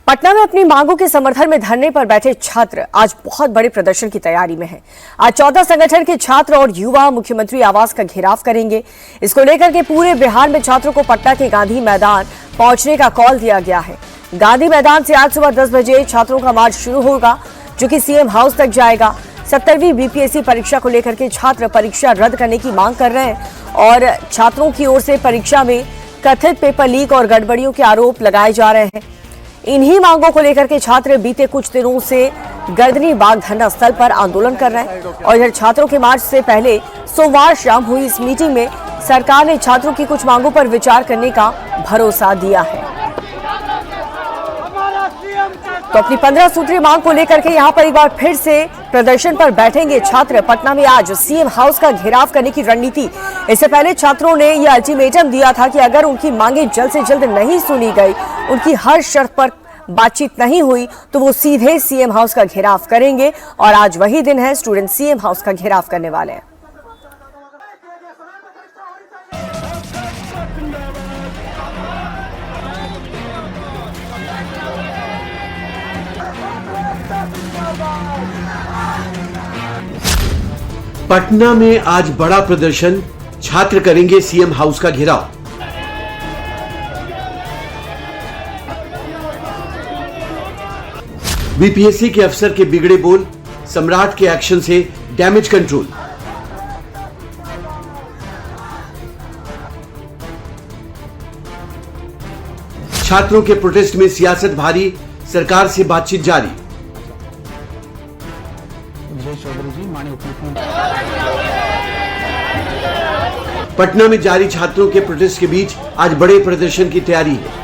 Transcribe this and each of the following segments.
पटना में अपनी मांगों के समर्थन में धरने पर बैठे छात्र आज बहुत बड़े प्रदर्शन की तैयारी में हैं। आज 14 संगठन के छात्र और युवा मुख्यमंत्री आवास का घेराव करेंगे। इसको लेकर के पूरे बिहार में छात्रों को पटना के गांधी मैदान पहुंचने का कॉल दिया गया है। गांधी मैदान से आज सुबह 10 बजे छात्रों का मार्च शुरू होगा, जो कि सीएम हाउस तक जाएगा। 70वीं बीपीएससी परीक्षा को लेकर के छात्र परीक्षा रद्द करने की मांग कर रहे हैं और छात्रों की ओर से परीक्षा में कथित पेपर लीक और गड़बड़ियों के आरोप लगाए जा रहे हैं। इन्हीं मांगों को लेकर के छात्र बीते कुछ दिनों से गर्दनी बाग धरना स्थल पर आंदोलन कर रहे हैं और इधर छात्रों के मार्च से पहले सोमवार शाम हुई इस मीटिंग में सरकार ने छात्रों की कुछ मांगों पर विचार करने का भरोसा दिया है। तो अपनी 15 सूत्रीय मांग को लेकर के यहां पर एक बार फिर से प्रदर्शन पर बैठेंगे छात्र। पटना में आज सीएम हाउस का घेराव करने की रणनीति। इससे पहले छात्रों ने यह अल्टीमेटम दिया था कि अगर उनकी मांगे जल्द से जल्द नहीं सुनी गई, उनकी हर शर्त पर बातचीत नहीं हुई, तो वो सीधे सीएम हाउस का घेराव करेंगे। और आज वही दिन है, स्टूडेंट सीएम हाउस का घेराव करने वाले हैं। पटना में आज बड़ा प्रदर्शन, छात्र करेंगे सीएम हाउस का घेराव। बीपीएससी के अफसर के बिगड़े बोल, सम्राट के एक्शन से डैमेज कंट्रोल। छात्रों के प्रोटेस्ट में सियासत भारी, सरकार से बातचीत जारी। पटना में जारी छात्रों के प्रोटेस्ट के बीच आज बड़े प्रदर्शन की तैयारी है।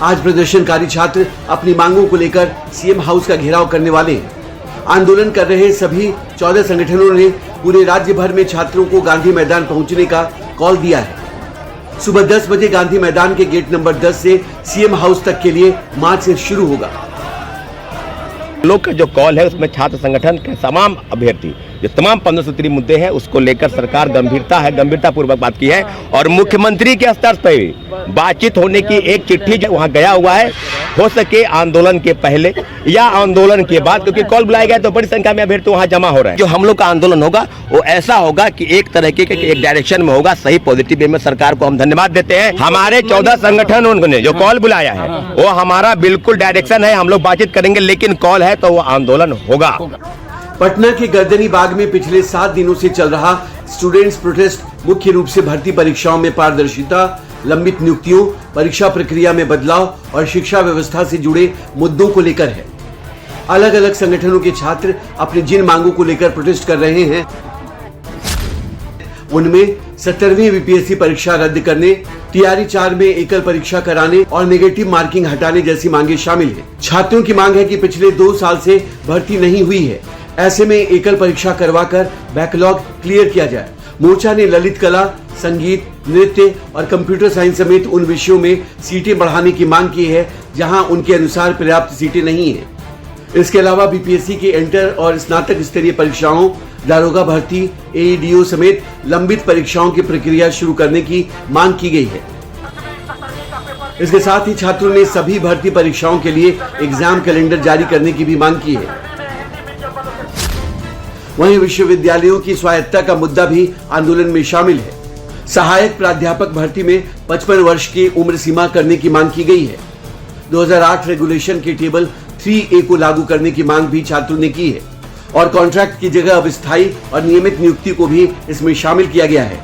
आज प्रदर्शनकारी छात्र अपनी मांगों को लेकर सीएम हाउस का घेराव करने वाले हैं। आंदोलन कर रहे सभी 14 संगठनों ने पूरे राज्य भर में छात्रों को गांधी मैदान पहुंचने का कॉल दिया है। सुबह 10 बजे गांधी मैदान के गेट नंबर 10 से सीएम हाउस तक के लिए मार्च शुरू होगा। लोग का जो कॉल है उसमें छात्र संगठन के तमाम अभ्यर्थी जो तमाम 15 सूत्री मुद्दे हैं उसको लेकर सरकार गंभीरता पूर्वक बात की है और मुख्यमंत्री के स्तर पर बातचीत होने की एक चिट्ठी जो वहां गया हुआ है, हो सके आंदोलन के पहले या आंदोलन के बाद, क्योंकि कॉल बुलाया गया तो बड़ी संख्या में अभ्यर्थी वहां जमा हो रहे हैं। जो हम लोग का आंदोलन होगा वो ऐसा होगा कि एक तरीके के एक डायरेक्शन में होगा, सही पॉजिटिव वे में। सरकार को हम धन्यवाद देते हैं। हमारे 14 संगठन उन्होंने जो कॉल बुलाया है वो हमारा बिल्कुल डायरेक्शन है, हम लोग बातचीत करेंगे, लेकिन कॉल है तो वो आंदोलन होगा। पटना के गर्दनी बाग में पिछले 7 दिनों से चल रहा स्टूडेंट्स प्रोटेस्ट मुख्य रूप से भर्ती परीक्षाओं में पारदर्शिता, लंबित नियुक्तियों, परीक्षा प्रक्रिया में बदलाव और शिक्षा व्यवस्था से जुड़े मुद्दों को लेकर है। अलग अलग संगठनों के छात्र अपनी जिन मांगों को लेकर प्रोटेस्ट कर रहे हैं उनमें 70वीं बीपीएससी परीक्षा रद्द करने, टीआरई 4 में एकल परीक्षा कराने और नेगेटिव मार्किंग हटाने जैसी मांगे शामिल हैं। छात्रों की मांग है कि पिछले 2 साल से भर्ती नहीं हुई है, ऐसे में एकल परीक्षा करवाकर बैकलॉग क्लियर किया जाए। मोर्चा ने ललित कला, संगीत, नृत्य और कंप्यूटर साइंस समेत उन विषयों में सीटें बढ़ाने की मांग की है जहां उनके अनुसार पर्याप्त सीटें नहीं है। इसके अलावा बीपीएससी के इंटर और स्नातक स्तरीय परीक्षाओं, दारोगा भर्ती, एईडीओ समेत लंबित परीक्षाओं की प्रक्रिया शुरू करने की मांग की गई है। इसके साथ ही छात्रों ने सभी भर्ती परीक्षाओं के लिए एग्जाम कैलेंडर जारी करने की भी मांग की है। वहीं विश्वविद्यालयों की स्वायत्तता का मुद्दा भी आंदोलन में शामिल है। सहायक प्राध्यापक भर्ती में 55 वर्ष की उम्र सीमा करने की मांग की गई है। 2008 रेगुलेशन के टेबल 3A को लागू करने की मांग भी छात्रों ने की है और कॉन्ट्रैक्ट की जगह अब स्थायी और नियमित नियुक्ति को भी इसमें शामिल किया गया है।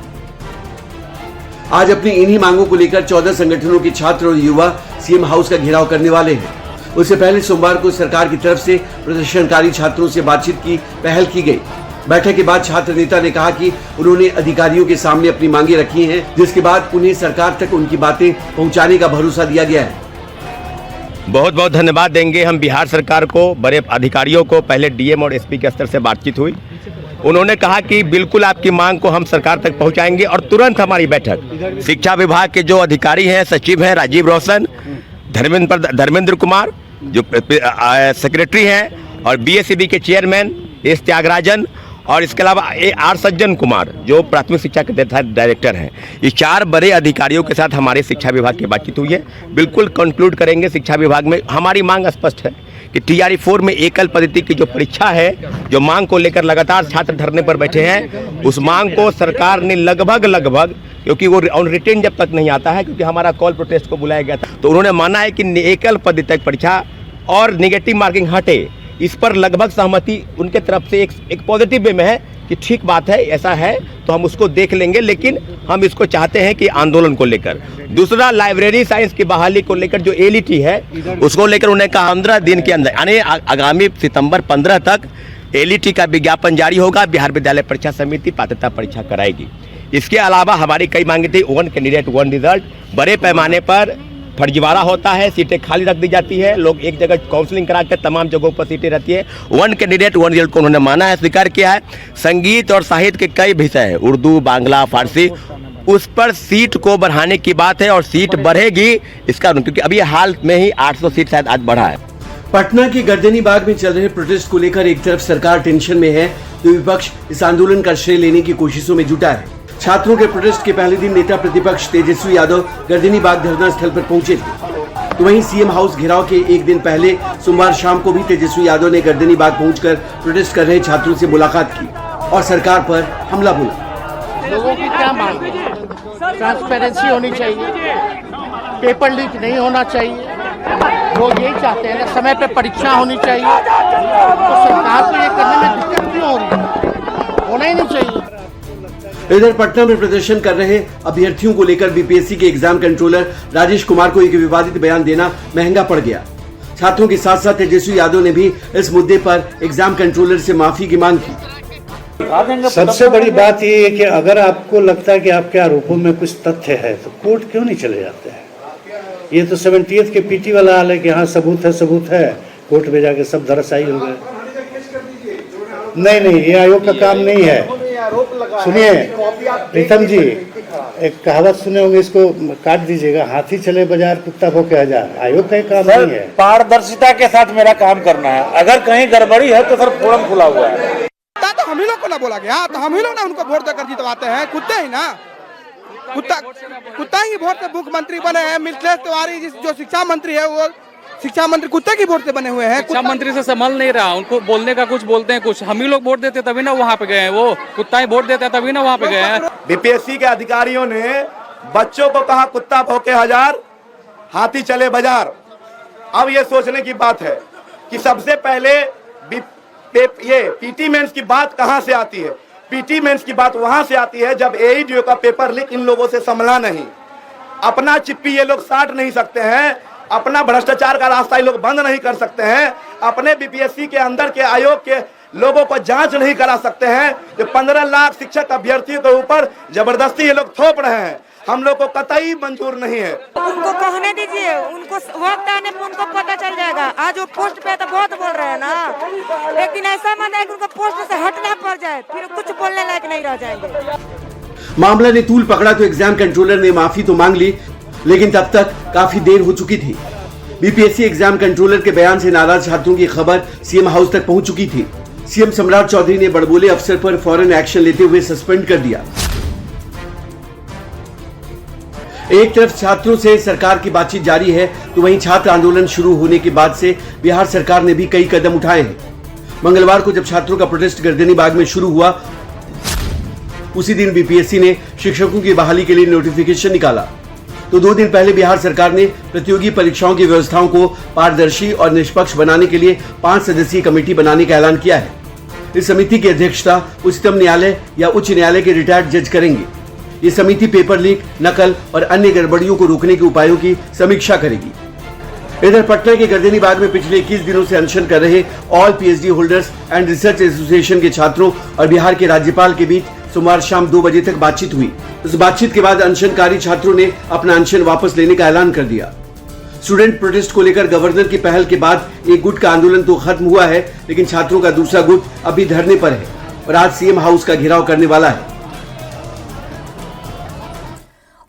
आज अपनी इन्हीं मांगों को लेकर 14 संगठनों के छात्र और युवा सीएम हाउस का घेराव करने वाले हैं। उससे पहले सोमवार को सरकार की तरफ से प्रदर्शनकारी छात्रों से बातचीत की पहल की गई। बैठक के बाद छात्र नेता ने कहा कि उन्होंने अधिकारियों के सामने अपनी मांगे रखी हैं, जिसके बाद उन्हें सरकार तक उनकी बातें पहुंचाने का भरोसा दिया गया है। बहुत बहुत धन्यवाद देंगे हम बिहार सरकार को, बड़े अधिकारियों को। पहले डीएम और एसपी के स्तर से बातचीत हुई, उन्होंने कहा कि बिल्कुल आपकी मांग को हम सरकार तक पहुंचाएंगे और तुरंत हमारी बैठक शिक्षा विभाग के जो अधिकारी हैं, सचिव हैं राजीव रोशन, धर्मेंद्र कुमार जो सेक्रेटरी हैं और बीएसईबी के चेयरमैन एस त्यागराजन और इसके अलावा आर सज्जन कुमार जो प्राथमिक शिक्षा के डायरेक्टर हैं। ये 4 बड़े अधिकारियों के साथ हमारे शिक्षा विभाग की बातचीत हुई है। बिल्कुल कंक्लूड करेंगे। शिक्षा विभाग में हमारी मांग स्पष्ट है कि TRE 4 में एकल पद्धति की जो परीक्षा है, जो मांग को लेकर लगातार छात्र धरने पर बैठे हैं, उस मांग को सरकार ने लगभग क्योंकि वो ऑन रिटेन जब तक नहीं आता है, क्योंकि हमारा कॉल प्रोटेस्ट को बुलाया गया था, तो उन्होंने माना है कि एकल पद्धति परीक्षा और निगेटिव मार्किंग हटे। इस पर लगभग सहमति उनके तरफ से एक पॉजिटिव वे में है कि ठीक बात है, ऐसा है तो हम उसको देख लेंगे, लेकिन हम इसको चाहते हैं कि आंदोलन को लेकर। दूसरा, लाइब्रेरी साइंस की बहाली को लेकर जो LET है उसको लेकर उन्होंने कहा 15 दिन के अंदर यानी आगामी सितंबर 15 तक LET का विज्ञापन जारी होगा। बिहार विद्यालय परीक्षा समिति पात्रता परीक्षा कराएगी। इसके अलावा हमारी कई मांगे थी। 1 कैंडिडेट 1 रिजल्ट। बड़े पैमाने पर फर्जीवाड़ा होता है, सीटें खाली रख दी जाती है, लोग एक जगह काउंसलिंग करा कर तमाम जगहों पर सीटें रहती है। 1 कैंडिडेट 1 रिजल्ट को उन्होंने माना है, स्वीकार किया है। संगीत और साहित्य के कई विषय हैं, उर्दू, बांग्ला, फारसी, उस पर सीट को बढ़ाने की बात है और सीट बढ़ेगी इसका, क्योंकि अभी हाल में ही 800 सीट शायद आज बढ़ा है। पटना के गर्दनी बाग में चल रहे प्रोटेस्ट को लेकर एक तरफ सरकार टेंशन में है तो विपक्ष इस आंदोलन का श्रेय लेने की कोशिशों में जुटा है। छात्रों के प्रोटेस्ट के पहले दिन नेता प्रतिपक्ष तेजस्वी यादव गर्दनी बाग धरना स्थल पर पहुंचे थे, तो वहीं CM हाउस घेराव के एक दिन पहले सोमवार शाम को भी तेजस्वी यादव ने गर्दनी बाग पहुंचकर प्रोटेस्ट कर रहे छात्रों से मुलाकात की और सरकार पर हमला बोला। लोगों की क्या मांग है? ट्रांसपेरेंसी होनी चाहिए, पेपर लीक नहीं होना चाहिए, लोग यही चाहते हैं ना, समय पे परीक्षा होनी चाहिए। तो सरकार को ये करने में दिक्कत क्यों हो रही है? होना ही नहीं चाहिए। इधर पटना में प्रदर्शन कर रहे अभ्यर्थियों को लेकर BPSC के एग्जाम कंट्रोलर राजेश कुमार को एक विवादित बयान देना महंगा पड़ गया। छात्रों के साथ साथ तेजस्वी यादव ने भी इस मुद्दे पर एग्जाम कंट्रोलर से माफी की मांग की। सबसे बड़ी बात ये है कि अगर आपको लगता है कि आपके आरोपों में कुछ तथ्य है तो कोर्ट क्यों नहीं चले जाते हैं? ये तो 70th के PT वाला हाल है कि हाँ सबूत है, कोर्ट में जाके सब धराशायी हो गए। नहीं, ये आयोग का काम नहीं है। सुनिए प्रीतम जी, एक कहावत सुने होंगे, इसको काट दीजिएगा, हाथी चले बाजार कुत्ता भौंके हजार। आयोग का काम नहीं है। पारदर्शिता के साथ मेरा काम करना है। अगर कहीं गड़बड़ी है तो सर फोरम खुला हुआ है। तो हम ही लोग को ना बोला गया, तो हम ही लोग ना उनको वोट देकर जितवाते हैं। कुत्ते ही ना, कुत्ता ही वोट से मुख्यमंत्री बने हैं। मिथिलेश तिवारी जो शिक्षा मंत्री है, वो शिक्षा मंत्री कुत्ते की वोट से बने हुए हैं। शिक्षा मंत्री से संभल नहीं रहा, उनको बोलने का कुछ बोलते हैं कुछ। हम ही लोग वोट देते तभी ना वहाँ पे गए हैं, वो कुत्ता ही वोट देता है तभी ना वहाँ पे गए हैं। BPSC के अधिकारियों ने बच्चों को कहा कुत्ता भौंके हजार, हाथी चले बाजार। अब ये सोचने की बात है कि सबसे पहले ये PT मेंस की बात कहाँ से आती है? PT मेंस की बात वहां से आती है जब AEDO का पेपर लीक इन लोगों से संभला नहीं। अपना चिप्पी ये लोग साट नहीं सकते हैं, अपना भ्रष्टाचार का रास्ता ये लोग बंद नहीं कर सकते हैं, अपने BPSC के अंदर के आयोग के लोगों को जांच नहीं करा सकते हैं। जो 15 लाख शिक्षक अभ्यर्थियों के ऊपर जबरदस्ती ये लोग थोप रहे हैं, हम लोग को कतई मंजूर नहीं है। उनको कहने दीजिए, उनको वक्त आने पर उनको पता चल जाएगा। आज वो पोस्ट पे तो बहुत बोल रहे हैं ना, लेकिन ऐसा मत है कि उनको पोस्ट से हटना पड़ जाए, फिर कुछ बोलने लायक नहीं रह जाएंगे। मामला ने तूल पकड़ा तो एग्जाम कंट्रोलर ने माफी तो मांग ली, लेकिन तब तक काफी देर हो चुकी थी। BPSC एग्जाम कंट्रोलर के बयान से नाराज छात्रों की खबर CM हाउस तक पहुंच चुकी थी। CM सम्राट चौधरी ने बड़बोले अफसर पर फौरन एक्शन लेते हुए सस्पेंड कर दिया। एक तरफ छात्रों से सरकार की बातचीत जारी है तो वहीं छात्र आंदोलन शुरू होने के बाद से बिहार सरकार ने भी कई कदम उठाए हैं। मंगलवार को जब छात्रों का प्रोटेस्ट गर्दनी बाग में शुरू हुआ, उसी दिन BPSC ने शिक्षकों की बहाली के लिए नोटिफिकेशन निकाला। तो 2 दिन पहले बिहार सरकार ने प्रतियोगी परीक्षाओं की व्यवस्थाओं को पारदर्शी और निष्पक्ष बनाने के लिए 5 सदस्यीय कमेटी बनाने का ऐलान किया है। इस समिति की अध्यक्षता उच्चतम न्यायालय या उच्च न्यायालय के रिटायर्ड जज करेंगे। ये समिति पेपर लीक, नकल और अन्य गड़बड़ियों को रोकने के उपायों की समीक्षा करेगी। इधर पटना के गर्दनी बाग में पिछले 21 दिनों से अनशन कर रहे all PhD holders and research association के छात्रों और बिहार के राज्यपाल के बीच सोमवार शाम 2 बजे तक बातचीत हुई। इस बातचीत के बाद अनशनकारी छात्रों ने अपना अनशन वापस लेने का ऐलान कर दिया। स्टूडेंट प्रोटेस्ट को लेकर गवर्नर की पहल के बाद एक गुट का आंदोलन तो खत्म हुआ है, लेकिन छात्रों का दूसरा गुट अभी धरने पर है और आज CM हाउस का घेराव करने वाला है।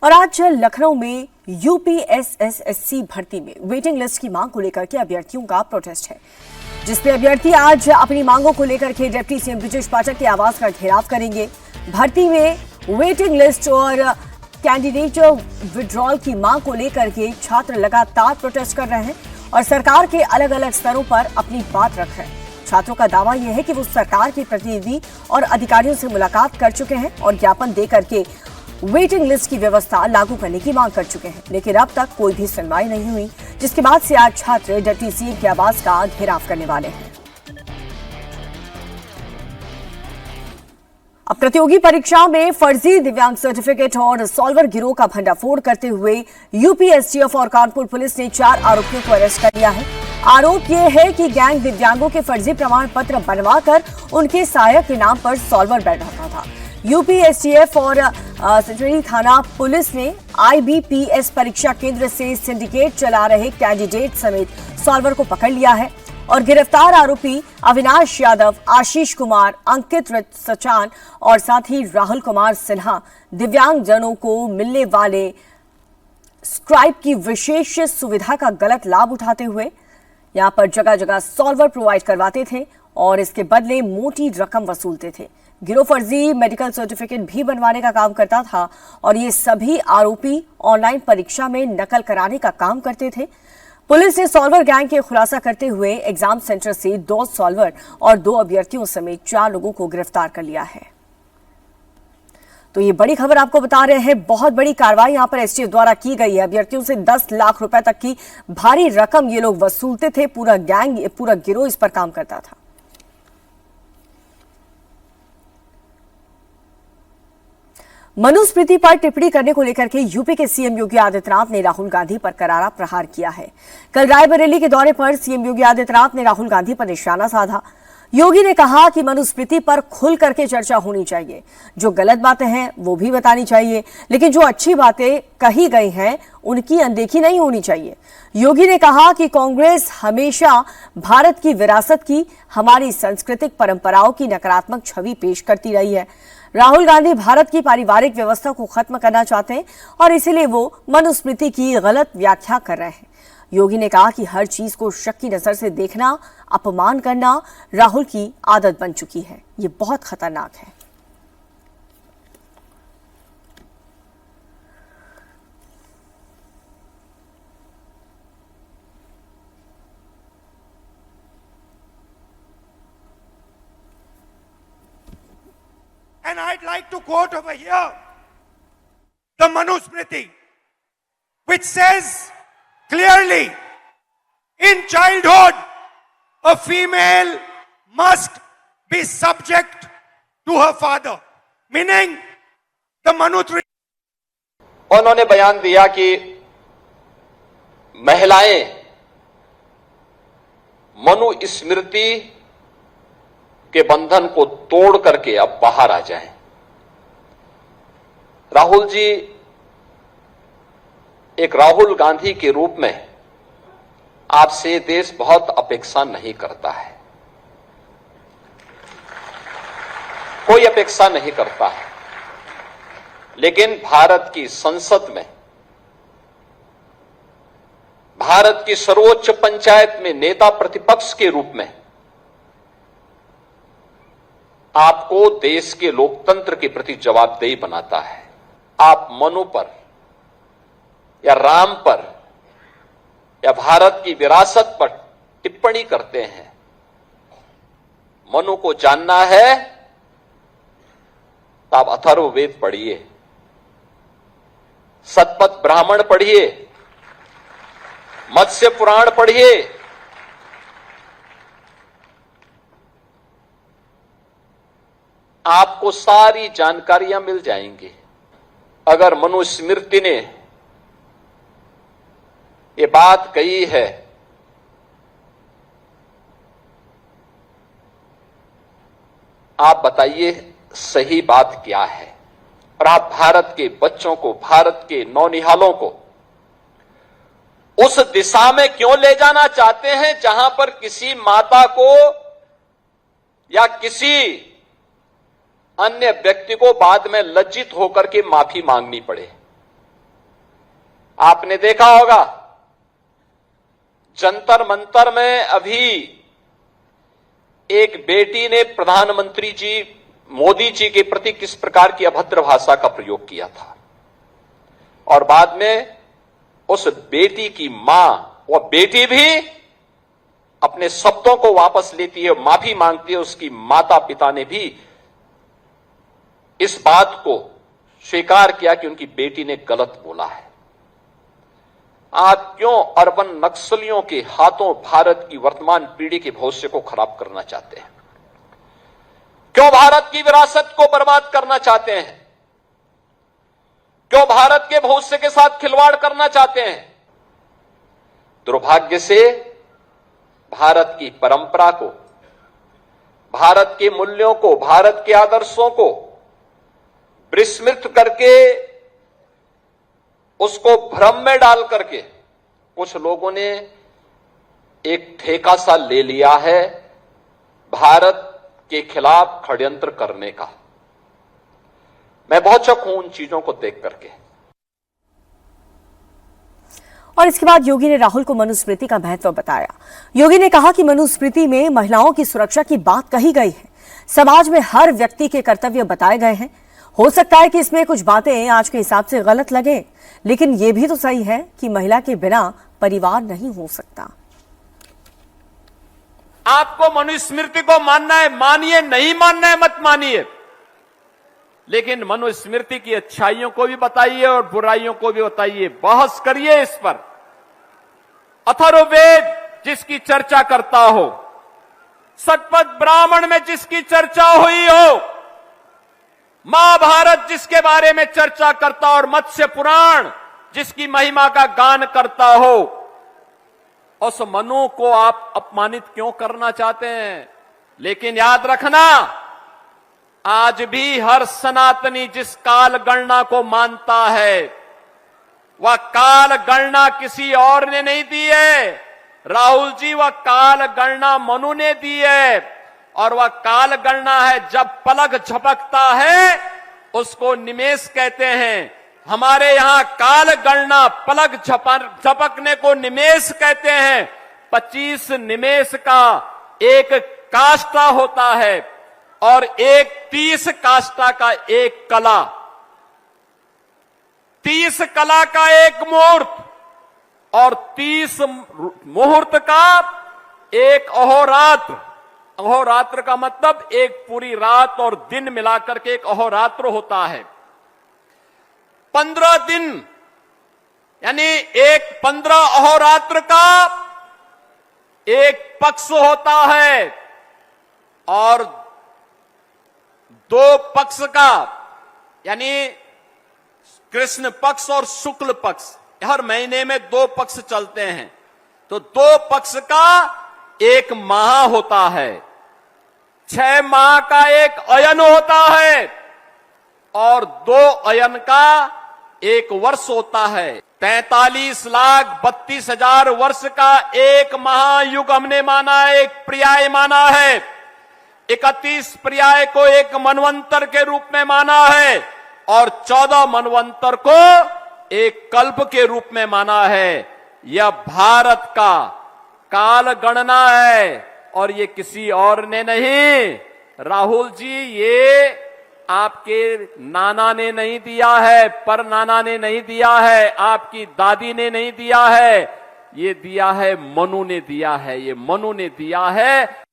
और आज लखनऊ में UPSSSC भर्ती में वेटिंग लिस्ट की मांग को लेकर के अभ्यर्थियों का प्रोटेस्ट है। जिसपे अभ्यर्थी आज अपनी मांगों को लेकर के डिप्टी सीएम ब्रजेश पाठक के आवास का घेराव करेंगे। भर्ती में वेटिंग लिस्ट और कैंडिडेट विड्रॉल की मांग को लेकर के छात्र लगातार प्रोटेस्ट कर रहे हैं और सरकार के अलग अलग स्तरों पर अपनी बात रख रहे हैं। छात्रों का दावा यह है कि वो सरकार के प्रतिनिधि और अधिकारियों से मुलाकात कर चुके हैं और ज्ञापन देकर के वेटिंग लिस्ट की व्यवस्था लागू करने की मांग कर चुके हैं, लेकिन अब तक कोई भी सुनवाई नहीं हुई, जिसके बाद से आज छात्र डिप्टी सीएम के आवास का घेराव करने वाले हैं। अब प्रतियोगी परीक्षा में फर्जी दिव्यांग सर्टिफिकेट और सॉल्वर गिरोह का भंडाफोड़ करते हुए यूपी एसटीएफ और कानपुर पुलिस ने 4 आरोपियों को अरेस्ट कर लिया है। आरोप यह है कि गैंग दिव्यांगों के फर्जी प्रमाण पत्र बनवाकर उनके सहायक के नाम पर सॉल्वर बैठाता था। यूपी एसटीएफ और सिचुरी थाना पुलिस ने आईबीपीएस परीक्षा केंद्र से सिंडिकेट चला रहे कैंडिडेट समेत सॉल्वर को पकड़ लिया है और गिरफ्तार आरोपी अविनाश यादव, आशीष कुमार, अंकित सचान और साथ ही राहुल कुमार सिन्हा दिव्यांगजनों को मिलने वाले स्क्राइब की विशेष सुविधा का गलत लाभ उठाते हुए यहां पर जगह जगह सॉल्वर प्रोवाइड करवाते थे और इसके बदले मोटी रकम वसूलते थे। गिरोह फर्जी मेडिकल सर्टिफिकेट भी बनवाने का काम करता था और ये सभी आरोपी ऑनलाइन परीक्षा में नकल कराने का काम करते थे। पुलिस ने सॉल्वर गैंग के खुलासा करते हुए एग्जाम सेंटर से 2 सॉल्वर और 2 अभ्यर्थियों समेत 4 लोगों को गिरफ्तार कर लिया है। तो ये बड़ी खबर आपको बता रहे हैं, बहुत बड़ी कार्रवाई यहां पर एसटीएफ द्वारा की गई है। अभ्यर्थियों से 10 लाख रुपए तक की भारी रकम ये लोग वसूलते थे। पूरा गैंग, पूरा गिरोह इस पर काम करता था। मनुस्मृति पर टिप्पणी करने को लेकर के यूपी के सीएम योगी आदित्यनाथ ने राहुल गांधी पर करारा प्रहार किया है। कल रायबरेली के दौरे पर सीएम योगी आदित्यनाथ ने राहुल गांधी पर निशाना साधा। योगी ने कहा कि मनुस्मृति पर खुल करके चर्चा होनी चाहिए, जो गलत बातें हैं वो भी बतानी चाहिए, लेकिन जो अच्छी बातें कही गई हैं उनकी अनदेखी नहीं होनी चाहिए। योगी ने कहा कि कांग्रेस हमेशा भारत की विरासत की, हमारी सांस्कृतिक परंपराओं की नकारात्मक छवि पेश करती रही है। राहुल गांधी भारत की पारिवारिक व्यवस्था को खत्म करना चाहते हैं और इसीलिए वो मनुस्मृति की गलत व्याख्या कर रहे हैं। योगी ने कहा कि हर चीज को शक की नजर से देखना, अपमान करना राहुल की आदत बन चुकी है। ये बहुत खतरनाक है। And I'd like to quote over here the Manusmriti, which says clearly, in childhood, a female must be subject to her father, meaning the Manusmriti. उन्होंने बयान दिया कि महिलाएं मनुस्मृति के बंधन को तोड़ करके अब बाहर आ जाएं। राहुल जी एक राहुल गांधी के रूप में आपसे देश बहुत अपेक्षा नहीं करता है, कोई अपेक्षा नहीं करता है, लेकिन भारत की संसद में, भारत की सर्वोच्च पंचायत में नेता प्रतिपक्ष के रूप में आपको देश के लोकतंत्र के प्रति जवाबदेही बनाता है। आप मनु पर या राम पर या भारत की विरासत पर टिप्पणी करते हैं। मनु को जानना है तो आप अथर्ववेद पढ़िए, शतपथ ब्राह्मण पढ़िए, मत्स्य पुराण पढ़िए, आपको सारी जानकारियां मिल जाएंगी। अगर मनुस्मृति ने ये बात कही है आप बताइए सही बात क्या है, और आप भारत के बच्चों को, भारत के नौनिहालों को उस दिशा में क्यों ले जाना चाहते हैं जहां पर किसी माता को या किसी अन्य व्यक्ति को बाद में लज्जित होकर के माफी मांगनी पड़े। आपने देखा होगा जंतर मंतर में अभी एक बेटी ने प्रधानमंत्री जी मोदी जी के प्रति किस प्रकार की अभद्र भाषा का प्रयोग किया था और बाद में उस बेटी की मां, वह बेटी भी अपने शब्दों को वापस लेती है, माफी मांगती है। उसकी माता पिता ने भी इस बात को स्वीकार किया कि उनकी बेटी ने गलत बोला है। आप क्यों अर्बन नक्सलियों के हाथों भारत की वर्तमान पीढ़ी के भविष्य को खराब करना चाहते हैं? क्यों भारत की विरासत को बर्बाद करना चाहते हैं? क्यों भारत के भविष्य के साथ खिलवाड़ करना चाहते हैं? दुर्भाग्य से भारत की परंपरा को, भारत के मूल्यों को, भारत के आदर्शों को विस्मृत करके, उसको भ्रम में डाल करके कुछ लोगों ने एक ठेका सा ले लिया है भारत के खिलाफ षड्यंत्र करने का। मैं बहुत शक हूं उन चीजों को देख करके। और इसके बाद योगी ने राहुल को मनुस्मृति का महत्व बताया। योगी ने कहा कि मनुस्मृति में महिलाओं की सुरक्षा की बात कही गई है। समाज में हर व्यक्ति के कर्तव्य बताए गए हैं। हो सकता है कि इसमें कुछ बातें आज के हिसाब से गलत लगे, लेकिन यह भी तो सही है कि महिला के बिना परिवार नहीं हो सकता। आपको मनुस्मृति को मानना है मानिए, नहीं मानना है मत मानिए, लेकिन मनुस्मृति की अच्छाइयों को भी बताइए और बुराइयों को भी बताइए। बहस करिए इस पर। अथर्ववेद जिसकी चर्चा करता हो, शतपथ ब्राह्मण में जिसकी चर्चा हुई हो, महाभारत जिसके बारे में चर्चा करता और मत्स्य पुराण जिसकी महिमा का गान करता हो, उस मनु को आप अपमानित क्यों करना चाहते हैं? लेकिन याद रखना, आज भी हर सनातनी जिस काल गणना को मानता है, वह काल गणना किसी और ने नहीं दी है राहुल जी, वह काल गणना मनु ने दी है। और वह काल गणना है जब पलक झपकता है उसको निमेष कहते हैं। हमारे यहां काल गणना पलक झपकने को निमेष कहते हैं। 25 निमेष का एक काष्ठा होता है और एक 30 काष्ठा का एक कला, 30 कला का एक मुहूर्त और 30 मुहूर्त का एक अहोरात्र। अहोरात्र का मतलब एक पूरी रात और दिन मिलाकर के एक अहोरात्र होता है। 15 दिन यानी एक 15 अहोरात्र का एक पक्ष होता है और 2 पक्ष का यानी कृष्ण पक्ष और शुक्ल पक्ष, हर महीने में 2 पक्ष चलते हैं, तो 2 पक्ष का एक माह होता है। 6 माह का एक अयन होता है और 2 अयन का एक वर्ष होता है। 43,32,000 वर्ष का एक महायुग हमने माना है, एक पर्याय माना है। 31 पर्याय को एक मनवंतर के रूप में माना है और 14 मनवंतर को एक कल्प के रूप में माना है। यह भारत का काल गणना है और ये किसी और ने नहीं। राहुल जी, ये आपके नाना ने नहीं दिया है, पर नाना ने नहीं दिया है, आपकी दादी ने नहीं दिया है, ये दिया है मनु ने दिया है, ये मनु ने दिया है।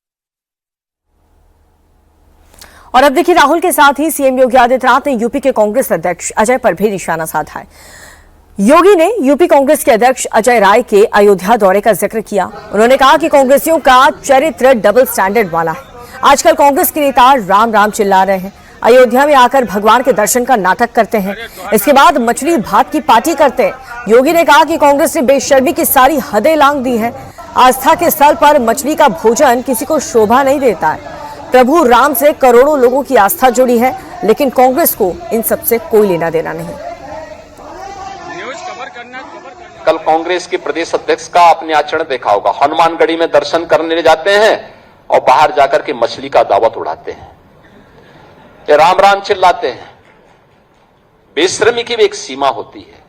और अब देखिए, राहुल के साथ ही सीएम योगी आदित्यनाथ ने यूपी के कांग्रेस अध्यक्ष अजय पर भी निशाना साधा है। योगी ने यूपी कांग्रेस के अध्यक्ष अजय राय के अयोध्या दौरे का जिक्र किया। उन्होंने कहा कि कांग्रेसियों का चरित्र डबल स्टैंडर्ड वाला है। आजकल कांग्रेस के नेता राम राम चिल्ला रहे हैं, अयोध्या में आकर भगवान के दर्शन का नाटक करते हैं, इसके बाद मछली भात की पार्टी करते हैं। योगी ने कहा कि कांग्रेस ने बेशर्मी की सारी हदें लांघ दी हैं। आस्था के स्थल पर मछली का भोजन किसी को शोभा नहीं देता है। प्रभु राम से करोड़ों लोगों की आस्था जुड़ी है, लेकिन कांग्रेस को इन सबसे कोई लेना देना नहीं। कल कांग्रेस के प्रदेश अध्यक्ष का आपने आचरण देखा होगा। हनुमानगढ़ी में दर्शन करने जाते हैं और बाहर जाकर के मछली का दावत उड़ाते हैं, ये राम राम चिल्लाते हैं। बेशर्मी की भी एक सीमा होती है।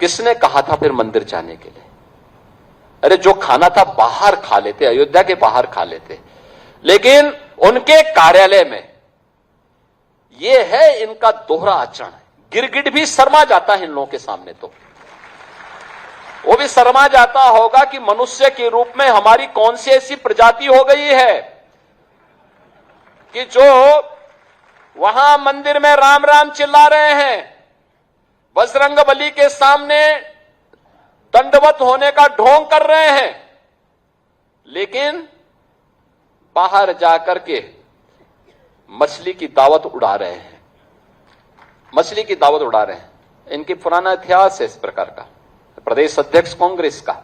किसने कहा था फिर मंदिर जाने के लिए? अरे जो खाना था बाहर खा लेते, अयोध्या के बाहर खा लेते। लेकिन उनके कार्यालय में ये है इनका दोहरा आचरण। गिरगिट भी शर्मा जाता है इन लोगों के सामने, तो वो भी शर्मा जाता होगा कि मनुष्य के रूप में हमारी कौन सी ऐसी प्रजाति हो गई है कि जो वहां मंदिर में राम राम चिल्ला रहे हैं, बजरंगबली के सामने दंडवत होने का ढोंग कर रहे हैं, लेकिन बाहर जाकर के मछली की दावत उड़ा रहे हैं, मछली की दावत उड़ा रहे हैं। इनकी पुराना इतिहास है इस प्रकार का। प्रदेश अध्यक्ष कांग्रेस का,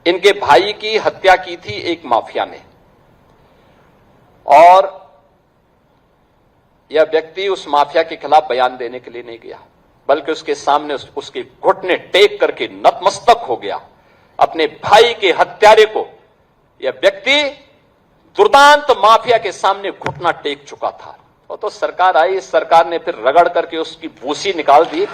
इनके भाई की हत्या की थी एक माफिया ने, और यह व्यक्ति उस माफिया के खिलाफ बयान देने के लिए नहीं गया, बल्कि उसके सामने उसके घुटने टेक करके नतमस्तक हो गया। अपने भाई के हत्यारे को यह व्यक्ति दुर्दांत माफिया के सामने घुटना टेक चुका था। और तो सरकार आई, इस सरकार ने फिर रगड़ करके उसकी भूसी निकाल दी।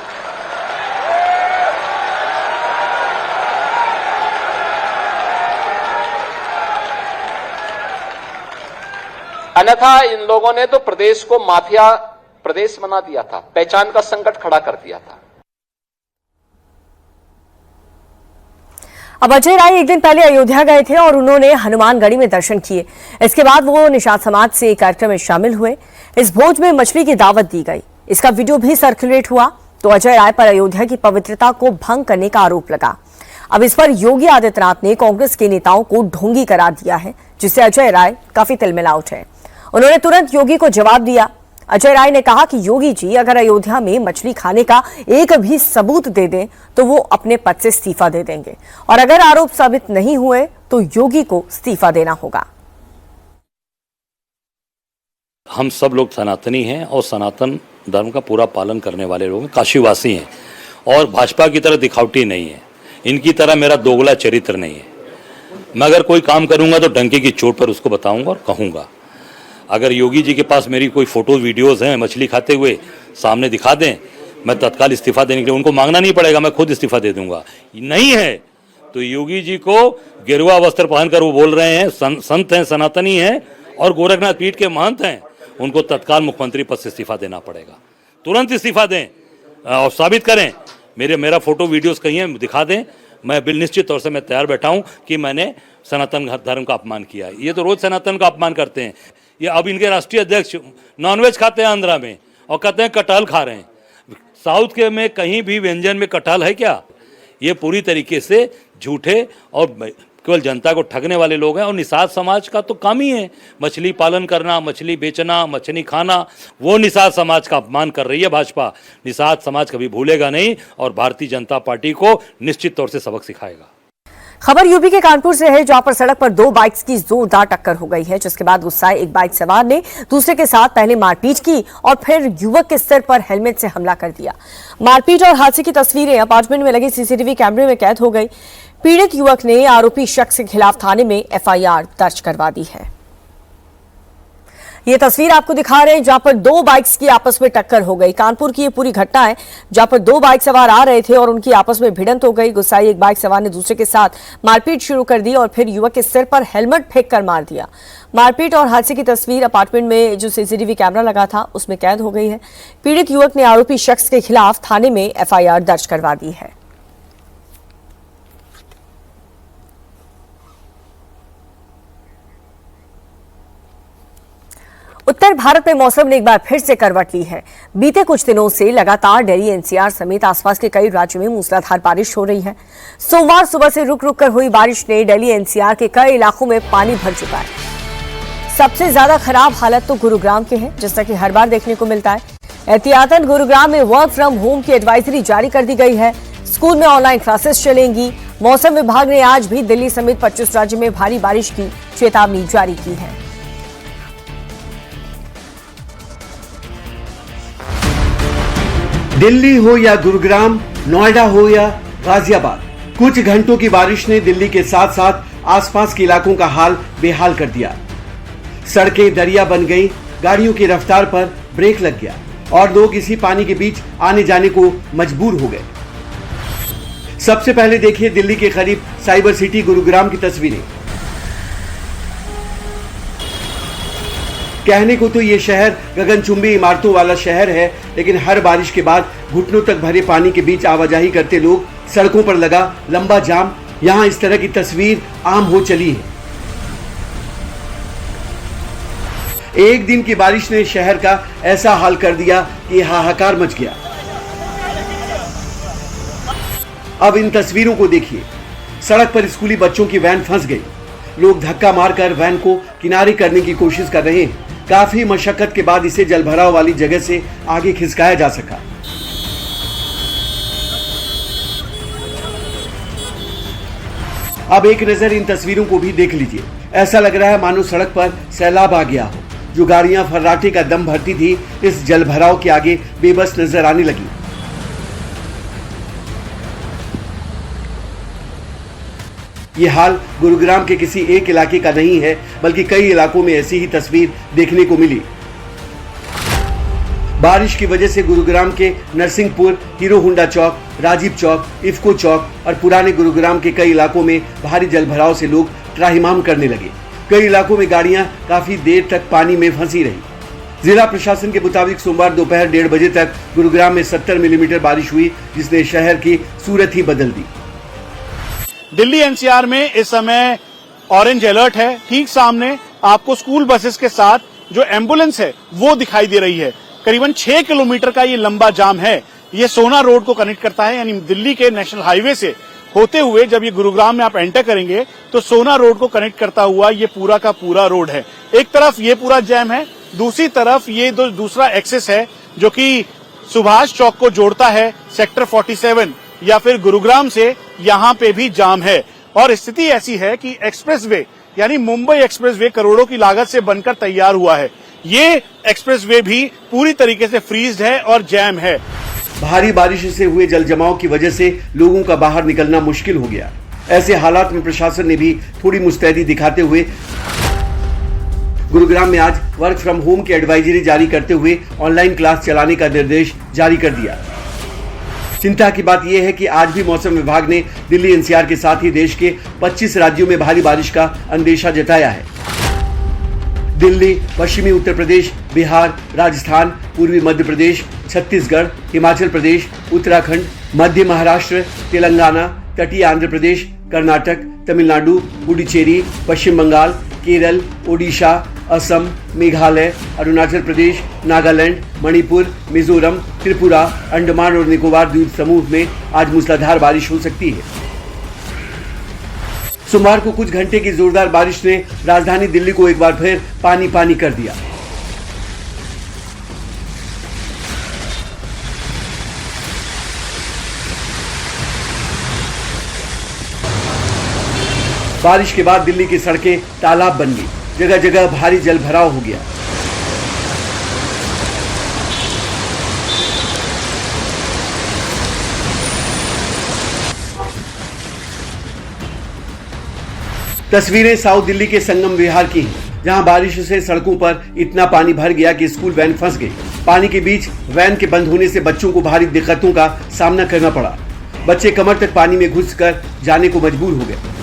अन्यथा इन लोगों ने तो प्रदेश को माफिया प्रदेश बना दिया था, पहचान का संकट खड़ा कर दिया था। अब अजय राय एक दिन पहले अयोध्या गए थे और उन्होंने हनुमानगढ़ी में दर्शन किए। इसके बाद वो निषाद समाज से एक कार्यक्रम में शामिल हुए। इस भोज में मछली की दावत दी गई। इसका वीडियो भी सर्कुलेट हुआ तो अजय राय पर अयोध्या की पवित्रता को भंग करने का आरोप लगा। अब इस पर योगी आदित्यनाथ ने कांग्रेस के नेताओं को ढोंगी करार दिया है, जिससे अजय राय काफी तिलमिला उठे। उन्होंने तुरंत योगी को जवाब दिया। अजय राय ने कहा कि योगी जी अगर अयोध्या में मछली खाने का एक भी सबूत दे दें तो वो अपने पद से इस्तीफा दे देंगे, और अगर आरोप साबित नहीं हुए तो योगी को इस्तीफा देना होगा। हम सब लोग सनातनी हैं और सनातन धर्म का पूरा पालन करने वाले लोग हैं, काशीवासी हैं, और भाजपा की तरह दिखावटी नहीं है, इनकी तरह मेरा दोगला चरित्र नहीं है। मैं अगर कोई काम करूंगा तो डंके की चोट पर उसको बताऊंगा और कहूंगा। अगर योगी जी के पास मेरी कोई फोटो वीडियोस हैं मछली खाते हुए, सामने दिखा दें, मैं तत्काल इस्तीफा देने के लिए उनको मांगना नहीं पड़ेगा, मैं खुद इस्तीफा दे दूंगा। नहीं है तो योगी जी को गेरुआ वस्त्र पहनकर वो बोल रहे हैं संत हैं, सनातनी हैं और गोरखनाथ पीठ के महंत हैं, उनको तत्काल मुख्यमंत्री पद से इस्तीफा देना पड़ेगा। तुरंत इस्तीफा दें और साबित करें, मेरा फोटो वीडियोस कहीं है दिखा दें। मैं बिल निश्चित तौर से मैं तैयार बैठा हूं कि मैंने सनातन धर्म का अपमान किया है। ये तो रोज सनातन का अपमान करते हैं। ये अब इनके राष्ट्रीय अध्यक्ष नॉनवेज खाते हैं आंध्रा में और कहते हैं कटहल खा रहे हैं। साउथ के में कहीं भी व्यंजन में कटहल है क्या? ये पूरी तरीके से झूठे और केवल जनता को ठगने वाले लोग हैं। और निषाद समाज का तो काम ही है मछली पालन करना, मछली बेचना, मछली खाना। वो निषाद समाज का अपमान कर रही है भाजपा। निषाद समाज कभी भूलेगा नहीं और भारतीय जनता पार्टी को निश्चित तौर से सबक सिखाएगा। खबर यूपी के कानपुर से है, जहां पर सड़क पर दो बाइक्स की जोरदार टक्कर हो गई है, जिसके बाद गुस्साए एक बाइक सवार ने दूसरे के साथ पहले मारपीट की और फिर युवक के सिर पर हेलमेट से हमला कर दिया। मारपीट और हादसे की तस्वीरें अपार्टमेंट में लगे सीसीटीवी कैमरे में कैद हो गई। पीड़ित युवक ने आरोपी शख्स के खिलाफ थाने में एफआईआर दर्ज करवा दी है। ये तस्वीर आपको दिखा रहे हैं जहां पर दो बाइक्स की आपस में टक्कर हो गई। कानपुर की ये पूरी घटना है जहां पर दो बाइक सवार आ रहे थे और उनकी आपस में भिड़ंत हो गई। गुस्साई एक बाइक सवार ने दूसरे के साथ मारपीट शुरू कर दी और फिर युवक के सिर पर हेलमेट फेंक कर मार दिया। मारपीट और हादसे की तस्वीर अपार्टमेंट में जो सीसीटीवी कैमरा लगा था उसमें कैद हो गई है। पीड़ित युवक ने आरोपी शख्स के खिलाफ थाने में एफआईआर दर्ज करवा दी है। उत्तर भारत में मौसम ने एक बार फिर से करवट ली है। बीते कुछ दिनों से लगातार दिल्ली, एनसीआर समेत आसपास के कई राज्यों में मूसलाधार बारिश हो रही है। सोमवार सुबह से रुक रुक कर हुई बारिश ने दिल्ली, एनसीआर के कई इलाकों में पानी भर चुका है। सबसे ज्यादा खराब हालत तो गुरुग्राम के है, जैसा कि हर बार देखने को मिलता है। एहतियातन गुरुग्राम में वर्क फ्रॉम होम की एडवाइजरी जारी कर दी गई है। स्कूल में ऑनलाइन क्लासेस चलेंगी। मौसम विभाग ने आज भी दिल्ली समेत 25 राज्यों में भारी बारिश की चेतावनी जारी की है। दिल्ली हो या गुरुग्राम, नोएडा हो या गाजियाबाद, कुछ घंटों की बारिश ने दिल्ली के साथ साथ आसपास के इलाकों का हाल बेहाल कर दिया। सड़कें दरिया बन गई, गाड़ियों की रफ्तार पर ब्रेक लग गया और लोग इसी पानी के बीच आने जाने को मजबूर हो गए। सबसे पहले देखिए दिल्ली के करीब साइबर सिटी गुरुग्राम की तस्वीरें। कहने को तो ये शहर गगनचुंबी इमारतों वाला शहर है, लेकिन हर बारिश के बाद घुटनों तक भरे पानी के बीच आवाजाही करते लोग, सड़कों पर लगा लंबा जाम, यहाँ इस तरह की तस्वीर आम हो चली है। एक दिन की बारिश ने शहर का ऐसा हाल कर दिया कि हाहाकार मच गया। अब इन तस्वीरों को देखिए। सड़क पर स्कूली बच्चों की वैन फंस गई। लोग धक्का मारकर वैन को किनारे करने की कोशिश कर रहे हैं। काफी मशक्कत के बाद इसे जलभराव वाली जगह से आगे खिसकाया जा सका। अब एक नजर इन तस्वीरों को भी देख लीजिए। ऐसा लग रहा है मानो सड़क पर सैलाब आ गया हो। जो गाड़ियां फर्राटे का दम भरती थी, इस जलभराव के आगे बेबस नजर आने लगी। ये हाल गुरुग्राम के किसी एक इलाके का नहीं है, बल्कि कई इलाकों में ऐसी ही तस्वीर देखने को मिली। बारिश की वजह से गुरुग्राम के नरसिंहपुर, हीरो होंडा चौक, राजीव चौक, इफ्को चौक और पुराने गुरुग्राम के कई इलाकों में भारी जलभराव से लोग त्राहिमाम करने लगे। कई इलाकों में गाड़ियां काफी देर तक पानी में फंसी रही। जिला प्रशासन के मुताबिक सोमवार दोपहर 1:30 बजे तक गुरुग्राम में 70 मिलीमीटर बारिश हुई, जिसने शहर की सूरत ही बदल दी। दिल्ली एनसीआर में इस समय ऑरेंज अलर्ट है। ठीक सामने आपको स्कूल बसेस के साथ जो एम्बुलेंस है वो दिखाई दे रही है। करीबन 6 किलोमीटर का ये लंबा जाम है। ये सोना रोड को कनेक्ट करता है, यानी दिल्ली के नेशनल हाईवे से होते हुए जब ये गुरुग्राम में आप एंटर करेंगे तो सोना रोड को कनेक्ट करता हुआ ये पूरा का पूरा रोड है। एक तरफ ये पूरा जैम है, दूसरी तरफ ये दूसरा एक्सेस है जो कि सुभाष चौक को जोड़ता है सेक्टर 47 या फिर गुरुग्राम से। यहाँ पे भी जाम है और स्थिति ऐसी है कि एक्सप्रेसवे यानी मुंबई एक्सप्रेसवे करोड़ों की लागत से बनकर तैयार हुआ है। ये एक्सप्रेसवे भी पूरी तरीके से फ्रीज्ड है और जैम है। भारी बारिश से हुए जल जमाव की वजह से लोगों का बाहर निकलना मुश्किल हो गया। ऐसे हालात में प्रशासन ने भी थोड़ी मुस्तैदी दिखाते हुए गुरुग्राम में आज वर्क फ्रॉम होम की एडवाइजरी जारी करते हुए ऑनलाइन क्लास चलाने का निर्देश जारी कर दिया। चिंता की बात यह है कि आज भी मौसम विभाग ने दिल्ली एनसीआर के साथ ही देश के 25 राज्यों में भारी बारिश का अंदेशा जताया है। दिल्ली, पश्चिमी उत्तर प्रदेश, बिहार, राजस्थान, पूर्वी मध्य प्रदेश, छत्तीसगढ़, हिमाचल प्रदेश, उत्तराखंड, मध्य महाराष्ट्र, तेलंगाना, तटीय आंध्र प्रदेश, कर्नाटक, तमिलनाडु, पुडुचेरी, पश्चिम बंगाल, केरल, ओडिशा, असम, मेघालय, अरुणाचल प्रदेश, नागालैंड, मणिपुर, मिजोरम, त्रिपुरा, अंडमान और निकोबार द्वीप समूह में आज मूसलाधार बारिश हो सकती है। सोमवार को कुछ घंटे की जोरदार बारिश ने राजधानी दिल्ली को एक बार फिर पानी पानी कर दिया। बारिश के बाद दिल्ली की सड़कें तालाब बन गई। जगह जगह भारी जल भराव हो गया। तस्वीरें साउथ दिल्ली के संगम विहार की हैं, जहां बारिश से सड़कों पर इतना पानी भर गया कि स्कूल वैन फंस गई। पानी के बीच वैन के बंद होने से बच्चों को भारी दिक्कतों का सामना करना पड़ा। बच्चे कमर तक पानी में घुसकर जाने को मजबूर हो गए।